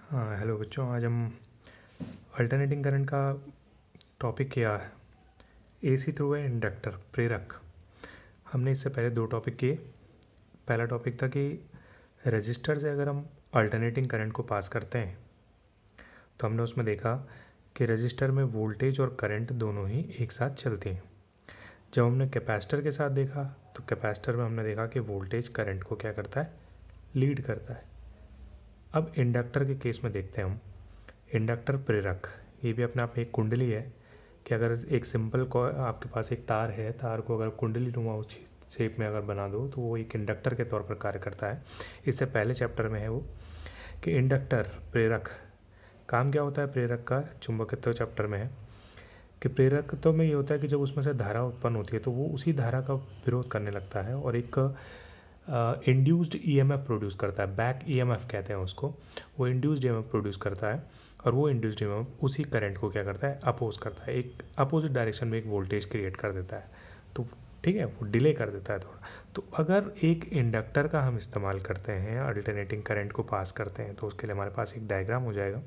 हाँ हेलो बच्चों, आज हम अल्टरनेटिंग करंट का टॉपिक किया है एसी थ्रू ए इंडक्टर, प्रेरक। हमने इससे पहले दो टॉपिक किए। पहला टॉपिक था कि रजिस्टर से अगर हम अल्टरनेटिंग करंट को पास करते हैं तो हमने उसमें देखा कि रजिस्टर में वोल्टेज और करंट दोनों ही एक साथ चलते हैं। जब हमने कैपेसिटर के साथ देखा तो कैपेसिटर में हमने देखा कि वोल्टेज करंट को क्या करता है, लीड करता है। अब इंडक्टर के केस में देखते हैं हम। इंडक्टर प्रेरक, ये भी अपने आप में एक कुंडली है कि अगर एक सिंपल आपके पास एक तार है, तार को अगर कुंडली नुमा उस शेप में अगर बना दो तो वो एक इंडक्टर के तौर पर कार्य करता है। इससे पहले चैप्टर में है वो कि इंडक्टर प्रेरक काम क्या होता है। प्रेरक का चुंबकत्व चैप्टर में है कि प्रेरकत्व में ये होता है कि जब उसमें से धारा उत्पन्न होती है तो वो उसी धारा का विरोध करने लगता है और एक इंड्यूस्ड ईएमएफ प्रोड्यूस करता है। बैक ईएमएफ कहते हैं उसको। वो इंड्यूस्ड ईएमएफ प्रोड्यूस करता है और वो इंड्यूस्ड ईएमएफ उसी करंट को क्या करता है, अपोज करता है। एक अपोजिट डायरेक्शन में एक वोल्टेज क्रिएट कर देता है। तो ठीक है, वो डिले कर देता है थोड़ा। तो अगर एक इंडक्टर का हम इस्तेमाल करते हैं, अल्टरनेटिंग करंट को पास करते हैं, तो उसके लिए हमारे पास एक डायग्राम हो जाएगा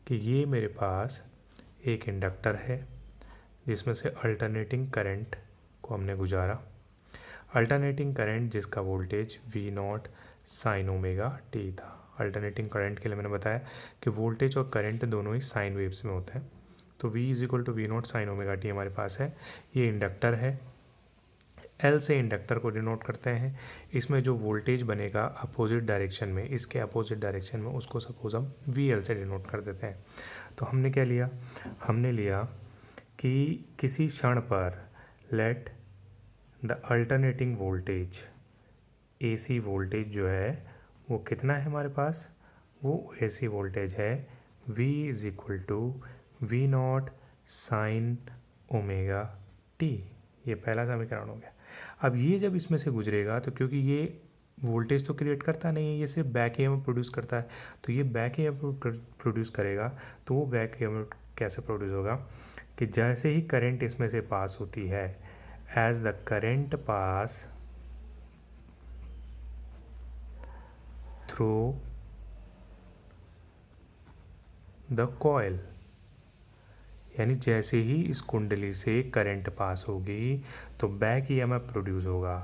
कि ये मेरे पास एक इंडक्टर है जिसमें से अल्टरनेटिंग करंट को हमने गुजारा। अल्टरनेटिंग करंट जिसका voltage V not sine omega T था। अल्टरनेटिंग करंट के लिए मैंने बताया कि वोल्टेज और करंट दोनों ही साइन वेव्स में होते हैं। तो V is equal to V not sine omega T हमारे पास है। ये इंडक्टर है, L से इंडक्टर को डिनोट करते हैं। इसमें जो वोल्टेज बनेगा अपोजिट डायरेक्शन में, इसके अपोजिट डायरेक्शन में, उसको सपोज हम VL से डिनोट कर देते हैं। तो हमने क्या लिया, हमने लिया कि किसी क्षण पर let the alternating voltage, AC voltage जो है वो कितना है हमारे पास, वो AC वोल्टेज है V is equal to V not sine omega T. ये पहला समीकरण हो गया। अब ये जब इसमें से गुजरेगा तो क्योंकि ये वोल्टेज तो क्रिएट करता नहीं है, ये सिर्फ बैक ईएमएफ प्रोड्यूस करता है। तो ये बैक ईएमएफ प्रोड्यूस करेगा। तो वो बैक ईएमएफ कैसे प्रोड्यूस होगा कि जैसे ही करंट इसमें से पास होती है, as the current pass through the coil, यानी जैसे ही इस कुंडली से करंट पास होगी तो बैक ईएमएफ प्रोड्यूस होगा।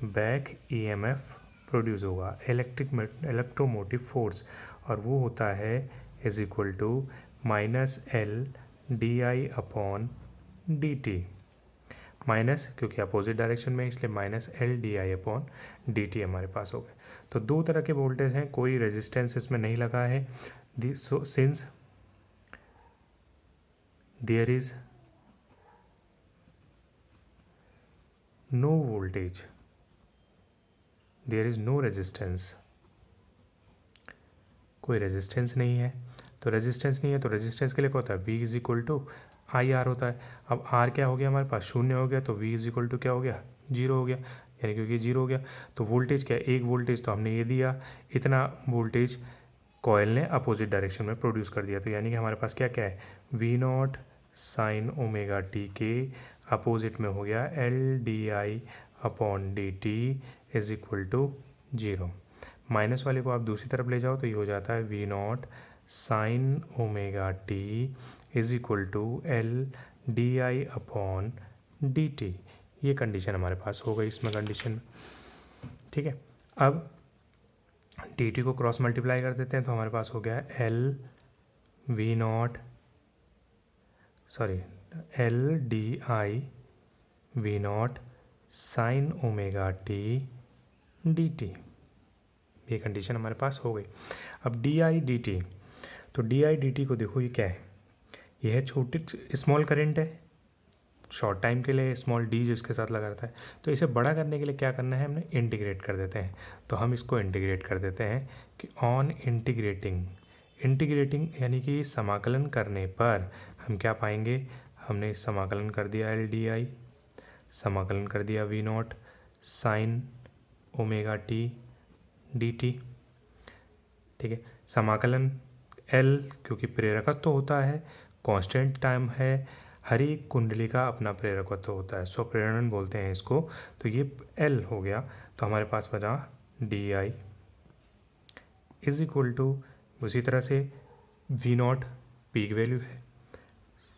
बैक ईएमएफ प्रोड्यूस होगा इलेक्ट्रोमोटिव फोर्स, और वो होता है is equal to minus L d I upon d t. Minus क्योंकि अपोजिट डायरेक्शन में, इसलिए minus L d I upon d t हमारे पास हो गए। तो दो तरह के वोल्टेज हैं, कोई रेजिस्टेंस इसमें नहीं लगा है। Since there is no voltage, there is no resistance, कोई रेजिस्टेंस नहीं है। तो रेजिस्टेंस नहीं है तो रेजिस्टेंस के लिए क्या होता है, V is equal to I R होता है। अब R क्या हो गया हमारे पास, शून्य हो गया। तो V इज इक्वल टू क्या हो गया, जीरो हो गया। यानी क्योंकि जीरो हो गया तो वोल्टेज क्या है, एक वोल्टेज तो हमने ये दिया, इतना वोल्टेज कॉयल ने अपोजिट डायरेक्शन में प्रोड्यूस कर दिया। तो यानी कि हमारे पास क्या क्या है, V not sine omega t के अपोजिट में हो गया L d I upon d t is equal to zero. Minus वाले को आप दूसरी तरफ ले जाओ तो ये हो जाता है V not sine omega t is equal to L d I upon d t. ये कंडीशन हमारे पास हो गई इसमें कंडीशन। ठीक है, अब डी टी को क्रॉस मल्टीप्लाई कर देते हैं तो हमारे पास हो गया L V naught L d I V not sine omega t d t. ये कंडीशन हमारे पास हो गई। अब डी आई डी टी, तो डी आई डी टी को देखो ये क्या है, ये है छोटी स्मॉल करंट है, शॉर्ट टाइम के लिए स्मॉल डी जिसके साथ लगा रहता है। तो इसे बड़ा करने के लिए क्या करना है, हमने इंटीग्रेट कर देते हैं। तो हम इसको इंटीग्रेट कर देते हैं कि ऑन इंटीग्रेटिंग यानी कि समाकलन करने पर हम क्या पाएंगे, हमने समाकलन कर दिया एल डी आई, समाकलन कर दिया V not sine omega t d t. ठीक है, समाकलन एल क्योंकि प्रेरकत्व होता है, कांस्टेंट टाइम है, हर एक कुंडली का अपना प्रेरकत्व होता है, स्वप्रेरण बोलते हैं इसको। तो ये एल हो गया। तो हमारे पास बचा d I is equal to उसी तरह से वी नॉट पीक वैल्यू है,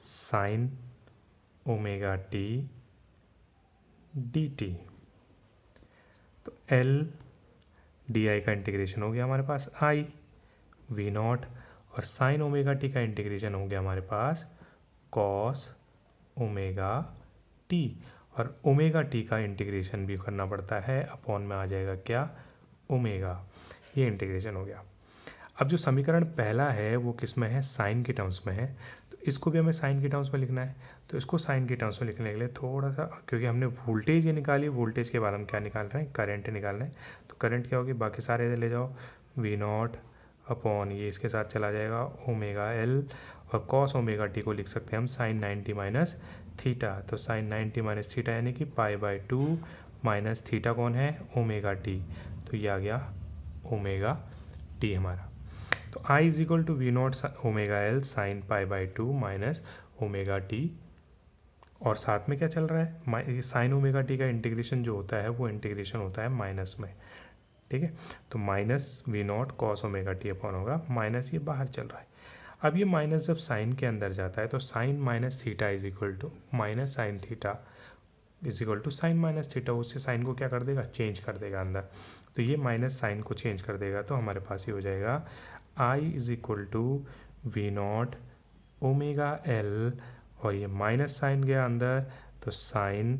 sine omega t d t. तो एल डी आई का इंटीग्रेशन हो गया हमारे पास आई वी नॉट, और साइन ओमेगा टी का इंटीग्रेशन हो गया हमारे पास कॉस ओमेगा टी, और ओमेगा टी का इंटीग्रेशन भी करना पड़ता है, अपॉन में आ जाएगा क्या, ओमेगा। ये इंटीग्रेशन हो गया। अब जो समीकरण पहला है वो किस में है, साइन के टर्म्स में है, तो इसको भी हमें साइन के टर्म्स में लिखना है। तो इसको साइन के टर्म्स में लिखने के लिए थोड़ा सा, क्योंकि हमने वोल्टेज ये निकाली, वोल्टेज के बाद हम क्या निकाल रहे हैं, करंट निकाल रहे हैं। तो करंट क्या होगी, बाकी सारे इधर ले जाओ, वी नॉट अपॉन ये इसके साथ चला जाएगा ओमेगा एल, और कॉस ओमेगा टी को लिख सकते हैं हम साइन 90 माइनस थीटा। तो साइन 90 माइनस थीटा यानी कि π/2 माइनस थीटा कौन है, ओमेगा टी। तो ये आ गया ओमेगा टी हमारा। तो I is equal to V naught omega L sine π/2 minus omega t, और साथ में क्या चल रहा है, साइन ओमेगा टी का इंटीग्रेशन जो होता है वो इंटीग्रेशन होता है माइनस में, ठीक है। तो minus V naught cos omega t upon होगा, माइनस ये बाहर चल रहा है। अब ये माइनस जब साइन के अंदर जाता है तो sine minus theta is equal to minus sine theta is equal to sine minus theta, उससे साइन को क्या कर देगा, चेंज कर देगा अंदर। तो ये माइनस साइन को चेंज कर देगा, तो हमारे पास ये हो जाएगा I is equal to V naught omega L, और ये माइनस साइन गया अंदर, तो साइन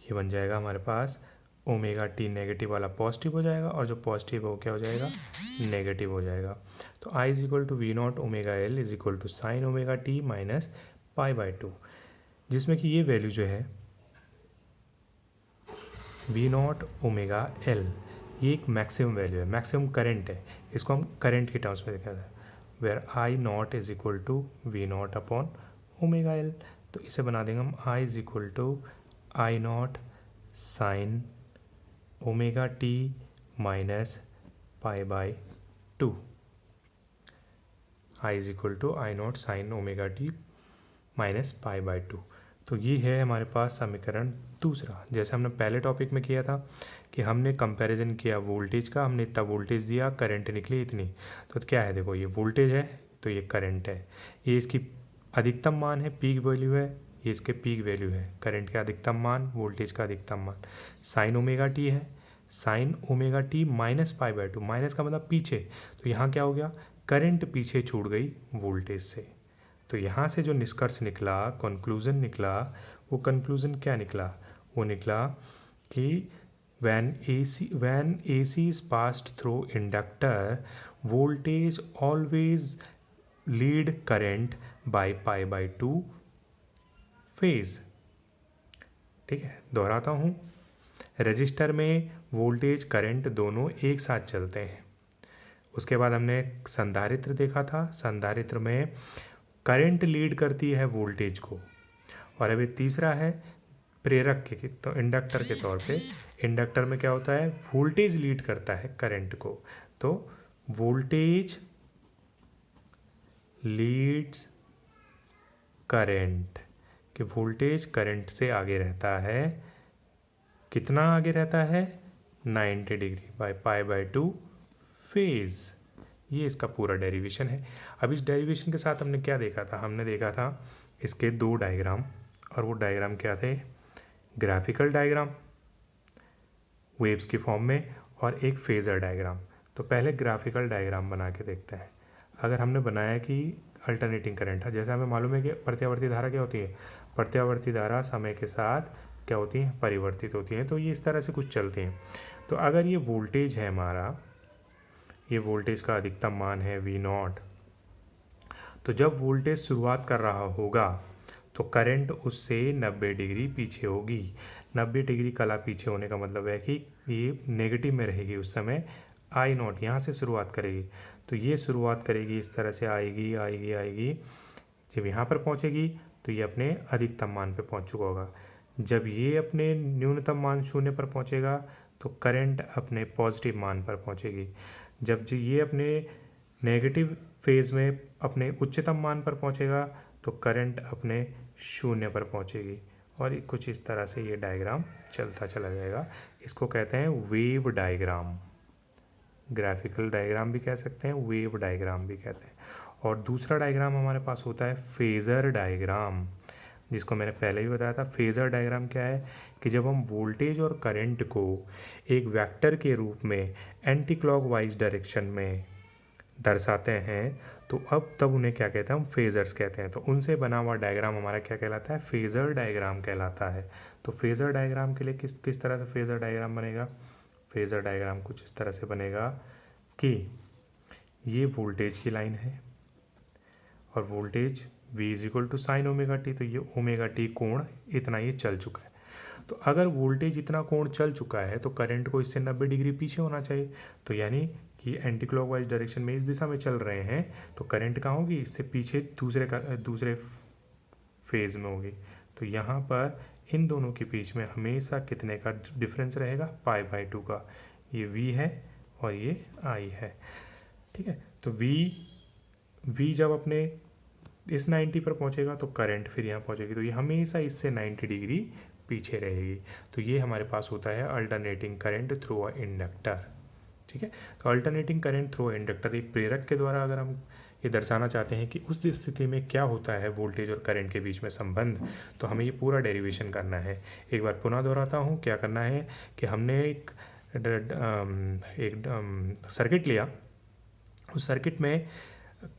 ये बन जाएगा हमारे पास ओमेगा टी, नेगेटिव वाला पॉजिटिव हो जाएगा, और जो पॉजिटिव है वो क्या हो जाएगा, नेगेटिव हो जाएगा। तो I is equal to V naught omega L is equal to sine omega t minus π/2, जिसमें कि ये वैल्यू जो है वी नॉट ओमेगा एल, ये एक मैक्सिमम वैल्यू है, मैक्सिमम करंट है। इसको हम करंट के टर्म्स में देखा था, where I naught is equal to V naught upon omega L. तो इसे बना देंगे हम I is equal to I naught sine omega t minus π/2, I is equal to I naught sine omega t minus π/2। तो ये है हमारे पास समीकरण दूसरा। जैसे हमने पहले टॉपिक में किया था कि हमने कंपैरिजन किया वोल्टेज का, हमने इतना वोल्टेज दिया, करंट निकली इतनी। तो क्या है, देखो ये वोल्टेज है, तो ये करंट है, ये इसकी अधिकतम मान है, पीक वैल्यू है, ये इसके पीक वैल्यू है, करंट का अधिकतम मान, वोल्टेज का अधिकतम मान। साइन ओमेगा टी है, sine omega t minus π/2, minus का मतलब पीछे, तो यहाँ क्या हो गया, करंट पीछे छूट गई वोल्टेज से। तो यहाँ से जो निष्कर्ष निकला, कंक्लूजन निकला, वो कंक्लूजन क्या निकला, वो निकला कि when AC is passed through inductor, voltage always lead current by π/2 phase। ठीक है, दोहराता हूँ, रजिस्टर में वोल्टेज करंट दोनों एक साथ चलते हैं। उसके बाद हमने संधारित्र देखा था, संधारित्र में करंट लीड करती है वोल्टेज को। और अभी तीसरा है प्रेरक के, तो इंडक्टर के तौर पे, इंडक्टर में क्या होता है, वोल्टेज लीड करता है करंट को। तो वोल्टेज लीड्स करंट, कि वोल्टेज करंट से आगे रहता है, कितना आगे रहता है, 90 डिग्री बाय π/2 फेज। ये इसका पूरा डेरिवेशन है। अब इस डेरिवेशन के साथ हमने क्या देखा था, हमने देखा था इसके दो डायग्राम, और वो डायग्राम क्या थे, ग्राफिकल डायग्राम वेव्स की फॉर्म में, और एक फेजर डायग्राम। तो पहले ग्राफिकल डायग्राम बना के देखते हैं। अगर हमने बनाया कि अल्टरनेटिंग करंट है, जैसे हमें मालूम है कि प्रत्यावर्ती धारा क्या होती है, प्रत्यावर्ती धारा समय के साथ क्या होती हैं, परिवर्तित होती हैं। तो ये इस तरह से कुछ चलती हैं। तो अगर ये वोल्टेज है हमारा, ये वोल्टेज का अधिकतम मान है वी नॉट, तो जब वोल्टेज शुरुआत कर रहा होगा तो करंट उससे 90 डिग्री पीछे होगी। 90 डिग्री कला पीछे होने का मतलब है कि ये नेगेटिव में रहेगी उस समय। आई नॉट यहाँ से शुरुआत करेगी, तो ये शुरुआत करेगी इस तरह से, आएगी आएगी आएगी, जब यहाँ पर पहुँचेगी तो ये अपने अधिकतम मान पे पहुँच चुका होगा। जब ये अपने न्यूनतम मान 0 पर पहुँचेगा तो करंट अपने पॉजिटिव मान पर पहुँचेगी। जब ये अपने नेगेटिव फेज़ में अपने उच्चतम मान पर पहुँचेगा तो करंट अपने 0 पर पहुँचेगी। और कुछ इस तरह से ये डायग्राम चलता चला जाएगा। इसको कहते हैं वेव डायग्राम। ग्राफिकल डायग्राम भी कह सकते हैं, वेव डायग्राम भी कहते हैं। और दूसरा डायग्राम हमारे पास होता है फेज़र डायग्राम, जिसको मैंने पहले ही बताया था। फेज़र डायग्राम क्या है कि जब हम वोल्टेज और करंट को एक वेक्टर के रूप में एंटी क्लॉकवाइज डायरेक्शन में दर्शाते हैं तो अब तब उन्हें क्या कहते हैं, हम फेज़र्स कहते हैं। तो उनसे बना हुआ डायग्राम हमारा क्या कहलाता है, फेज़र डायग्राम कहलाता है। तो फेज़र डायग्राम के लिए किस तरह से फेज़र डायग्राम बनेगा, फेज़र डायग्राम कुछ इस तरह से बनेगा कि ये वोल्टेज की लाइन है और voltage V is equal to sine omega t, तो ये ओमेगा टी कोण इतना ये चल चुका है। तो अगर वोल्टेज इतना कोण चल चुका है तो करंट को इससे 90 डिग्री पीछे होना चाहिए। तो यानी कि एंटी क्लॉकवाइज डायरेक्शन में इस दिशा में चल रहे हैं तो करंट कहाँ होगी, इससे पीछे दूसरे फेज में होगी। तो यहाँ पर इन दोनों के बीच में हमेशा कितने का डिफरेंस रहेगा, π/2 का। ये V है और ये I है, ठीक है। तो V जब अपने इस 90 पर पहुंचेगा तो करंट फिर यहाँ पहुंचेगी, तो ये हमेशा इससे 90 डिग्री पीछे रहेगी। तो ये हमारे पास होता है alternating current through a inductor, ठीक है। तो alternating current through a inductor एक प्रेरक के द्वारा अगर हम ये दर्शाना चाहते हैं कि उस स्थिति में क्या होता है वोल्टेज और करंट के बीच में संबंध, तो हमें ये पूरा डेरिवेशन करना है। एक बार पुनः दोहराता हूँ, क्या करना है कि हमने एक सर्किट लिया, उस सर्किट में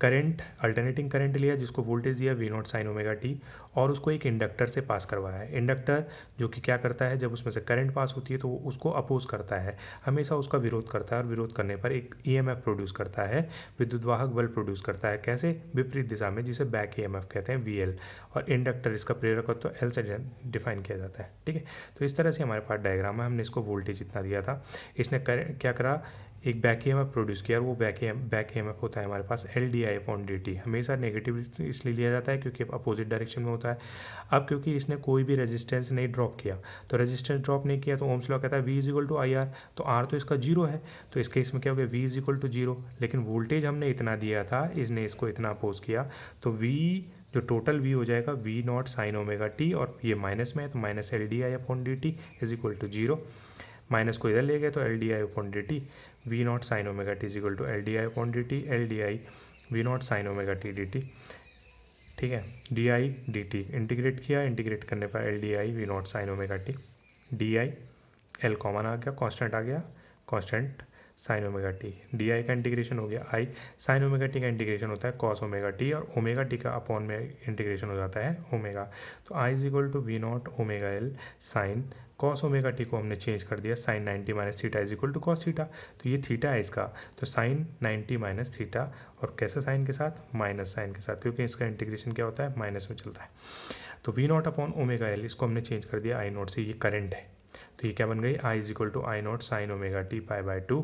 करंट, अल्टरनेटिंग करंट लिया जिसको वोल्टेज दिया V0 साइन ओमेगा टी, और उसको एक इंडक्टर से पास करवाया है। इंडक्टर जो कि क्या करता है, जब उसमें से करंट पास होती है तो उसको अपोज करता है, हमेशा उसका विरोध करता है, और विरोध करने पर एक EMF प्रोड्यूस करता है, विद्युतवाहक बल प्रोड्यूस करता है। कैसे, विपरीत दिशा में, जिसे बैक EMF कहते हैं, VL। और इंडक्टर इसका प्रेरकत्व तो L से डिफाइन किया जाता है, ठीक है। तो इस तरह से हमारे पास डायग्राम है। हमने इसको वोल्टेज इतना दिया था, इसने क्या करा, एक बैक EMF प्रोड्यूस किया, और वो बैक EMF होता है हमारे पास LdI/dt। हमेशा नेगेटिव इसलिए लिया जाता है क्योंकि अपोजिट डायरेक्शन में होता है। अब क्योंकि इसने कोई भी रेजिस्टेंस नहीं ड्रॉप किया, तो रेजिस्टेंस ड्रॉप नहीं किया तो ओम्स लॉ कहता है V is equal to IR, तो R तो इसका जीरो है, तो इस केस में क्या हो गया, V is equal to zero. लेकिन वोल्टेज हमने इतना दिया था, इसने इसको इतना अपोज किया, तो V जो टोटल V हो जाएगा V0 साइन ओमेगा टी, और ये माइनस में है तो minus LdI/dt is equal to zero. Minus को इधर ले गए तो LdI/dt, V0 sine omega t is equal to LdI/dt, LdI V0 sine omega t dt, ठीक है। DI/dt इंटीग्रेट किया, इंटीग्रेट करने पर LdI V0 sine omega t, DI L common आ गया, कांस्टेंट आ गया, constant sine omega t, DI का इंटीग्रेशन हो गया I, साइन ओमेगा टी का इंटीग्रेशन होता है कॉस ओमेगा टी, और ओमेगा टी का अपॉन में इंटीग्रेशन हो जाता है ओमेगा। तो I is equal to V0 omega L sine cos omega t को हमने चेंज कर दिया, sine 90 minus theta is equal to cos theta. तो ये थीटा है इसका, तो साइन 90 माइनस थीटा, और कैसे साइन के साथ, माइनस साइन के साथ, क्योंकि इसका इंटीग्रेशन क्या होता है, माइनस में चलता है। तो V0 अपॉन ओमेगा L, इसको हमने चेंज कर दिया I0 से, ये करंट है, तो ये क्या बन गई, I is equal to I0 sine omega t π/2,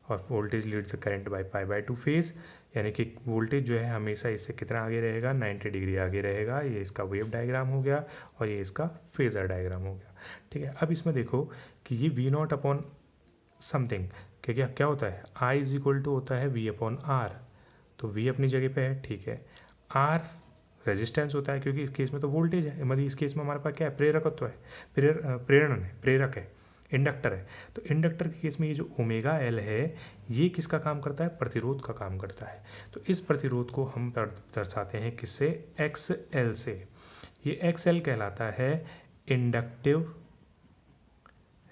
और voltage leads the current by π/2 phase, यानी कि वोल्टेज जो है हमेशा इससे कितना आगे रहेगा, 90 डिग्री आगे रहेगा। ये इसका वेव डायग्राम हो गया, और ये इसका फेजर डायग्राम हो गया, ठीक है। अब इसमें देखो कि ये V0 अपॉन समथिंग क्या होता है, I इज इक्वल टू होता है V/R, तो V अपनी जगह पे है, ठीक है। R रेजिस्टेंस होता है, क्योंकि इस केस में तो वोल्टेज है, मतलब इस केस में हमारे पास क्या है, प्रेरकत्व है, प्रेरण है, प्रेरक है, इंडक्टर है। तो इंडक्टर के केस में ये जो ओमेगा L है, ये किसका काम करता है, प्रतिरोध का काम करता है। तो इस प्रतिरोध को हम दर्शाते हैं किससे, XL से। ये XL कहलाता है इंडक्टिव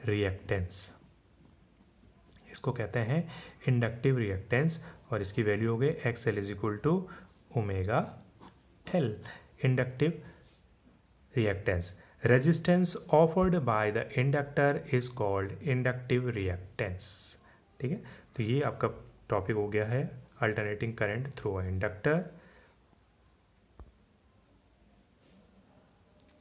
रिएक्टेंस, इसको कहते हैं इंडक्टिव रिएक्टेंस, और इसकी वैल्यू हो गई XL is equal to omega L, inductive reactance. Resistance offered by the inductor is called inductive reactance, ठीक है। तो ये आपका टॉपिक हो गया है alternating current through a inductor.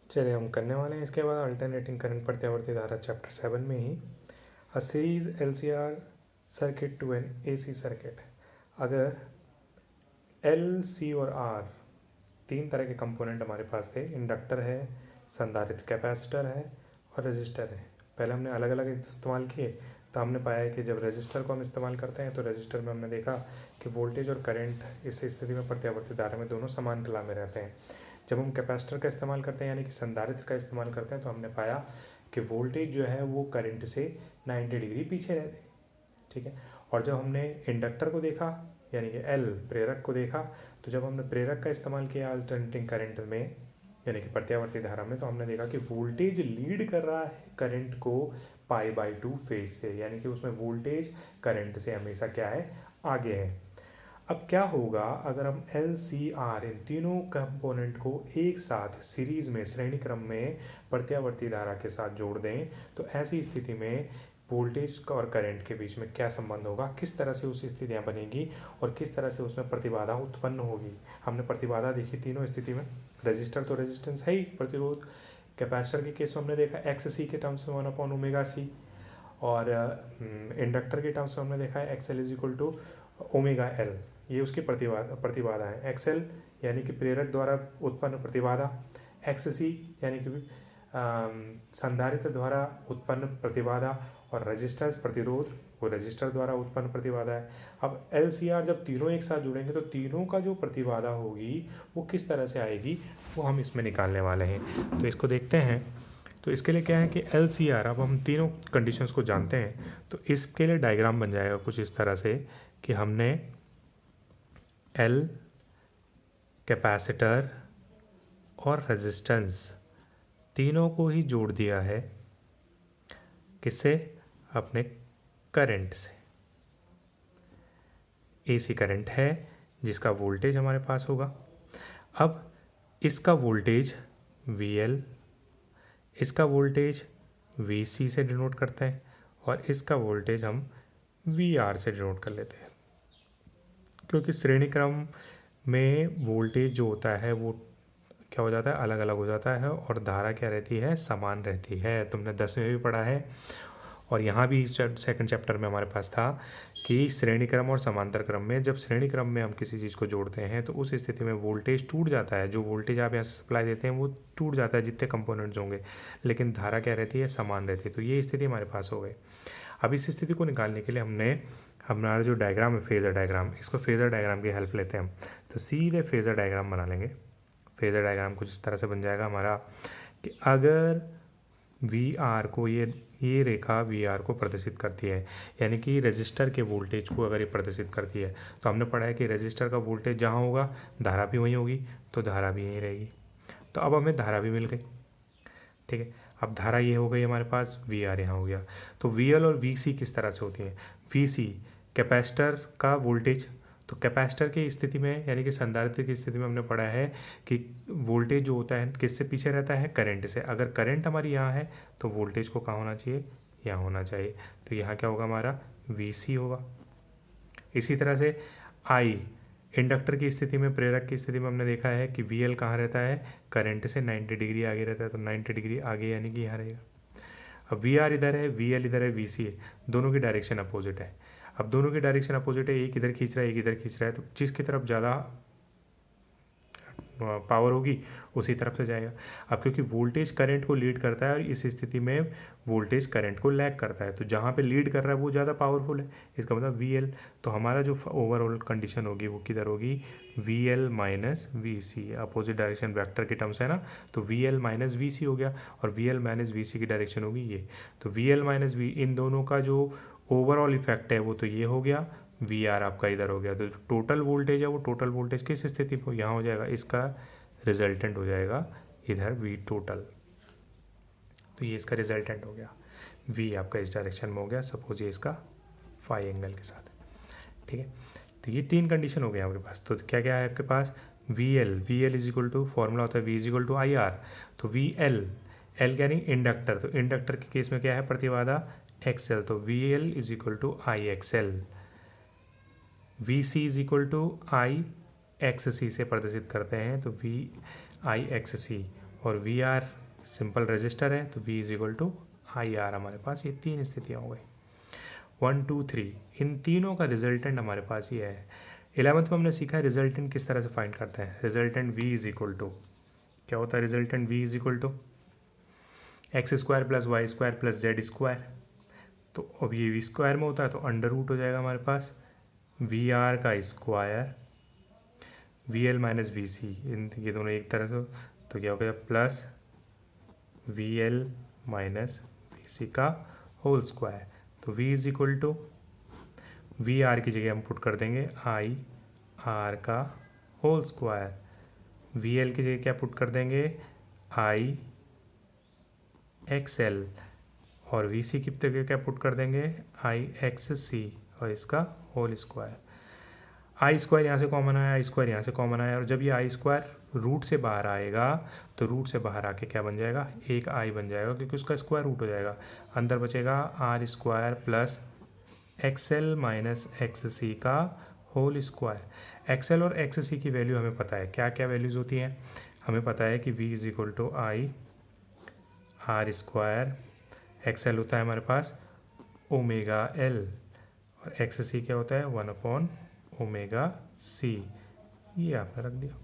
चलिए हम करने वाले हैं इसके बाद अल्टरनेटिंग करंट प्रत्यावर्ती धारा चैप्टर 7 में ही a series LCR circuit to an AC circuit. अगर L, C और R तीन तरह के कंपोनेंट हमारे पास थे, इंडक्टर है, संधारित्र कैपेसिटर है, और रेजिस्टर है। पहले हमने अलग अलग इस्तेमाल किए, तो हमने पाया है कि जब रेजिस्टर को हम इस्तेमाल करते हैं तो रेजिस्टर में हमने देखा कि वोल्टेज और करंट इस स्थिति में प्रत्यावर्ती धारा में दोनों समान तुला में रहते हैं। जब हम कैपेसिटर का इस्तेमाल करते हैं यानी कि संधारित्र का इस्तेमाल करते हैं, तो हमने पाया कि वोल्टेज जो है वो करंट से 90 डिग्री पीछे रहते हैं, ठीक है। और जब हमने इंडक्टर को देखा यानी कि एल प्रेरक को देखा, तो जब हमने प्रेरक का इस्तेमाल किया अल्टरनेटिंग करंट में यानी कि प्रत्यावर्ती धारा में, तो हमने देखा कि वोल्टेज लीड कर रहा है करंट को π/2 फेज से, यानी कि उसमें वोल्टेज करंट से हमेशा क्या है, आगे है। अब क्या होगा अगर हम LCR इन तीनों कंपोनेंट को एक साथ सीरीज में श्रेणी क्रम में प्रत्यावर्ती धारा के साथ जोड़ दें, तो ऐसी स्थिति में वोल्टेज और करंट के बीच में क्या संबंध होगा, किस तरह से उस स्थितियाँ बनेगी और किस तरह से उसमें प्रतिबाधा उत्पन्न होगी। हमने प्रतिबाधा देखी तीनों स्थिति में, रजिस्टर तो रेजिस्टेंस है ही, प्रतिरोध कैपेसिटर के केस में हमने देखा XC के टर्म्स में 1/ωc, और इंडक्टर के टर्म्स में हमने देखा है XL = ωL, ये उसकी प्रतिबाधा है। XL यानी कि प्रेरक द्वारा उत्पन्न प्रतिबाधा, XC यानी कि संधारित्र द्वारा उत्पन्न प्रतिबाधा, और रजिस्टर प्रतिरोध वो रजिस्टर द्वारा उत्पन्न प्रतिबाधा है। अब LCR जब तीनों एक साथ जुड़ेंगे तो तीनों का जो प्रतिबाधा होगी वो किस तरह से आएगी वो हम इसमें निकालने वाले हैं। तो इसको देखते हैं। तो इसके लिए क्या है कि LCR, अब हम तीनों कंडीशंस को जानते हैं, तो इसके लिए डायग्राम बन जाएगा कुछ इस तरह से कि हमने L कैपेसिटर और रेजिस्टेंस तीनों को ही जोड़ दिया है, किससे, अपने करंट से। AC करंट है जिसका वोल्टेज हमारे पास होगा। अब इसका वोल्टेज VL, इसका वोल्टेज VC से डिनोट करते हैं, और इसका वोल्टेज हम VR से डिनोट कर लेते हैं, क्योंकि श्रेणी क्रम में वोल्टेज जो होता है वो क्या हो जाता है, अलग अलग हो जाता है, और धारा क्या रहती है, समान रहती है। तुमने 10वीं में भी पढ़ा है, और यहाँ भी सेकंड चैप्टर में हमारे पास था कि श्रेणी क्रम और समांतर क्रम में, जब श्रेणी क्रम में हम किसी चीज़ को जोड़ते हैं तो उस स्थिति में वोल्टेज टूट जाता है। जो वोल्टेज आप यहाँ से सप्लाई देते हैं वो टूट जाता है जितने कंपोनेंट्स होंगे, लेकिन धारा क्या रहती है, समान रहती है। तो ये स्थिति हमारे पास हो गई। अब इस स्थिति को निकालने के लिए हमारा जो डायग्राम है, फेज़र डायग्राम, इसको फेज़र डायग्राम की हेल्प लेते हैं हम। तो सीधे फेज़र डायग्राम बना लेंगे। फेज़र डायग्राम कुछ इस तरह से बन जाएगा हमारा कि अगर VR को ये रेखा VR को प्रदर्शित करती है, यानी कि रेजिस्टर के वोल्टेज को अगर ये प्रदर्शित करती है, तो हमने पढ़ा है कि रेजिस्टर का वोल्टेज जहाँ होगा धारा भी वहीं होगी, तो धारा भी यहीं रहेगी। तो अब हमें धारा भी मिल गई, ठीक है। अब धारा ये हो गई हमारे पास, VR यहाँ हो गया। तो VL और VC किस तरह से होती हैं। VC कैपेसिटर का वोल्टेज, तो कैपेसिटर की स्थिति में यानी कि संधारित्र की स्थिति में हमने पढ़ा है कि वोल्टेज जो होता है किससे पीछे रहता है, करंट से। अगर करंट हमारी यहाँ है तो वोल्टेज को कहाँ होना चाहिए, यहाँ होना चाहिए। तो यहाँ क्या होगा हमारा, VC होगा। इसी तरह से I इंडक्टर की स्थिति में, प्रेरक की स्थिति में हमने देखा है कि VL कहाँ रहता है, करंट से 90 डिग्री आगे रहता है, तो 90 डिग्री आगे यानी कि यहाँ रहेगा। अब VR इधर है, VL इधर है, VC है, दोनों की डायरेक्शन अपोजिट है। अब दोनों की डायरेक्शन अपोजिट है, एक इधर खींच रहा है एक इधर खींच रहा है, तो जिसकी तरफ ज़्यादा पावर होगी उसी तरफ से जाएगा। अब क्योंकि वोल्टेज करंट को लीड करता है और इस स्थिति में वोल्टेज करंट को लैग करता है, तो जहाँ पे लीड कर रहा है वो ज़्यादा पावरफुल है, इसका मतलब VL। तो हमारा जो ओवरऑल कंडीशन होगी वो किधर होगी, VL - VC, opposite direction vector के टर्म्स है ना, तो VL - VC हो गया, और VL - VC की डायरेक्शन होगी ये। तो VL - V, इन दोनों का जो ओवरऑल इफेक्ट है वो तो ये हो गया, VR आपका इधर हो गया। तो टोटल वोल्टेज है वो टोटल वोल्टेज किस स्थिति पर यहाँ हो जाएगा, इसका रिजल्टेंट हो जाएगा इधर V टोटल। तो ये इसका रिजल्टेंट हो गया, V आपका इस डायरेक्शन में हो गया, सपोज ये इसका फाई एंगल के साथ, ठीक है। तो ये तीन कंडीशन हो गए आपके पास। तो क्या क्या है आपके पास, VL = फॉर्मूला होता है V = IR। तो VL, L यानी इंडक्टर, तो इंडक्टर के केस में क्या है, प्रतिबाधा XL, तो VL = IXL। VC = IXC से प्रदर्शित करते हैं, तो VIXC, और VR सिंपल रेजिस्टर है, तो V = IR। हमारे पास ये तीन स्थितियाँ हो गई, 1 2 3। इन तीनों का रिजल्टेंट हमारे पास ये है। 11th में हमने सीखा है रिजल्टेंट किस तरह से फाइंड करते हैं। रिजल्टेंट V = क्या होता है, resultant V = x² + y² + z²। तो अब ये V स्क्वायर में होता है तो अंडर रूट हो जाएगा हमारे पास VR का स्क्वायर, VL - VC, इन ये दोनों एक तरह से, तो क्या हो गया प्लस VL - VC का होल स्क्वायर। तो V = वी आर की जगह हम पुट कर देंगे आई आर का होल स्क्वायर, वी एल की जगह क्या पुट कर देंगे, आई एक्स एल, और वी सी की जगह क्या पुट कर देंगे, आई एक्स सी और इसका होल स्क्वायर। आई स्क्वायर यहाँ से कॉमन आया, आई स्क्वायर यहाँ से कॉमन आया, और जब ये आई स्क्वायर रूट से बाहर आएगा तो रूट से बाहर आके क्या बन जाएगा, एक आई बन जाएगा क्योंकि उसका स्क्वायर रूट हो जाएगा। अंदर बचेगा R square plus X L minus X C का होल स्क्वायर। एक्स एल और एक्स सी की वैल्यू हमें पता है, क्या क्या वैल्यूज़ होती हैं, हमें पता है कि v is equal to I R square, X L होता है हमारे पास ओमेगा एल, और एक्स सी क्या होता है 1 ओमेगा सी, ये आपने रख दिया।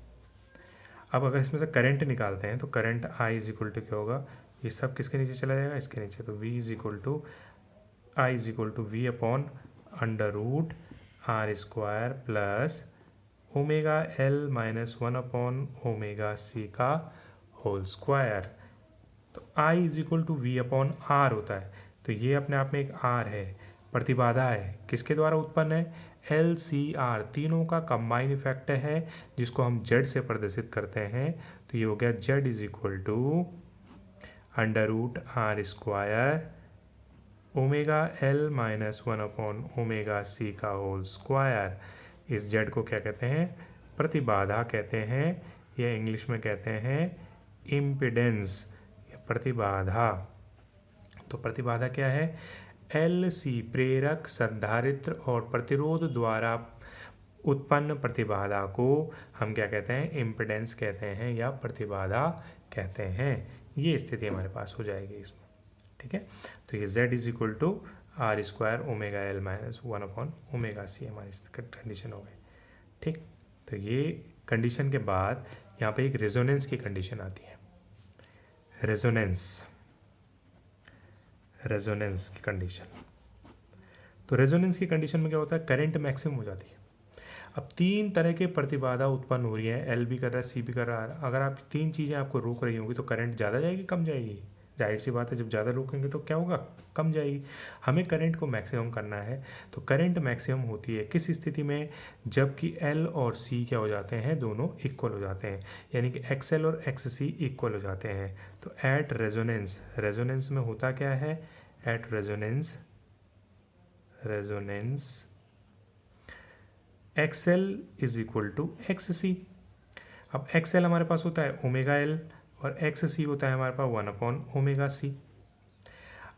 अब अगर इसमें से करंट निकालते हैं तो current I is equal to क्या होगा, ये सब किसके नीचे चला जाएगा, इसके नीचे, तो v is equal to I is equal to V upon under root R square plus omega L minus 1 omega C का होल स्क्वायर। तो I is equal to V upon R होता है, तो ये अपने आप में एक आर है, प्रतिबाधा है, किसके द्वारा उत्पन्न है, एल सी आर, तीनों का कंबाइन इफेक्ट है जिसको हम जेड से प्रदर्शित करते हैं। तो ये हो गया Z is equal to under root R square omega L minus 1 omega C का होल स्क्वायर। इस जेड को क्या कहते हैं, प्रतिबाधा कहते हैं, या इंग्लिश में कहते हैं इम्पिडेंस, प्रतिबाधा। तो प्रतिबाधा क्या है, एल सी प्रेरक, संधारित्र और प्रतिरोध द्वारा उत्पन्न प्रतिबाधा को हम क्या कहते हैं, इम्पिडेंस कहते हैं या प्रतिबाधा कहते हैं। ये स्थिति हमारे पास हो जाएगी इसमें, ठीक है। तो ये z is equal to R square omega L minus 1 omega C हमारी कंडीशन हो गई, ठीक। तो ये कंडीशन के बाद यहाँ पे एक रेजोनेंस की कंडीशन आती है, रेजोनेंस की कंडीशन। तो रेजोनेंस की कंडीशन में क्या होता है, करंट मैक्सिमम हो जाती है। अब तीन तरह के प्रतिबाधा उत्पन्न हो रही है, एल भी कर रहा है, सी भी कर रहा है। अगर आप तीन चीज़ें आपको रोक रही होंगी तो करंट ज़्यादा जाएगी कम जाएगी, जाहिर सी बात है, जब ज़्यादा रोकेंगे तो क्या होगा, कम जाएगी। हमें करंट को मैक्सिमम करना है, तो करंट मैक्सिमम होती है किस स्थिति में, जबकि एल और सी क्या हो जाते हैं, दोनों इक्वल हो जाते हैं, यानी कि एक्स एल और एक्स सी इक्वल हो जाते हैं। तो एट रेजोनेंस, रेजोनेंस में होता क्या है, at resonance X L is equal to X C. अब एक्स एल हमारे पास होता है ओमेगा एल और एक्स सी होता है हमारे पास 1 ओमेगा सी।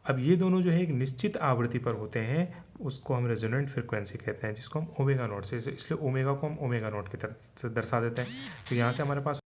अब ये दोनों जो है एक निश्चित आवृत्ति पर होते हैं, उसको हम रेजोनेंट फ्रिक्वेंसी कहते हैं, जिसको हम ओमेगा नॉट से, इसलिए ओमेगा को हम ओमेगा नॉट की तरह से दर्शा देते हैं। तो यहाँ से हमारे पास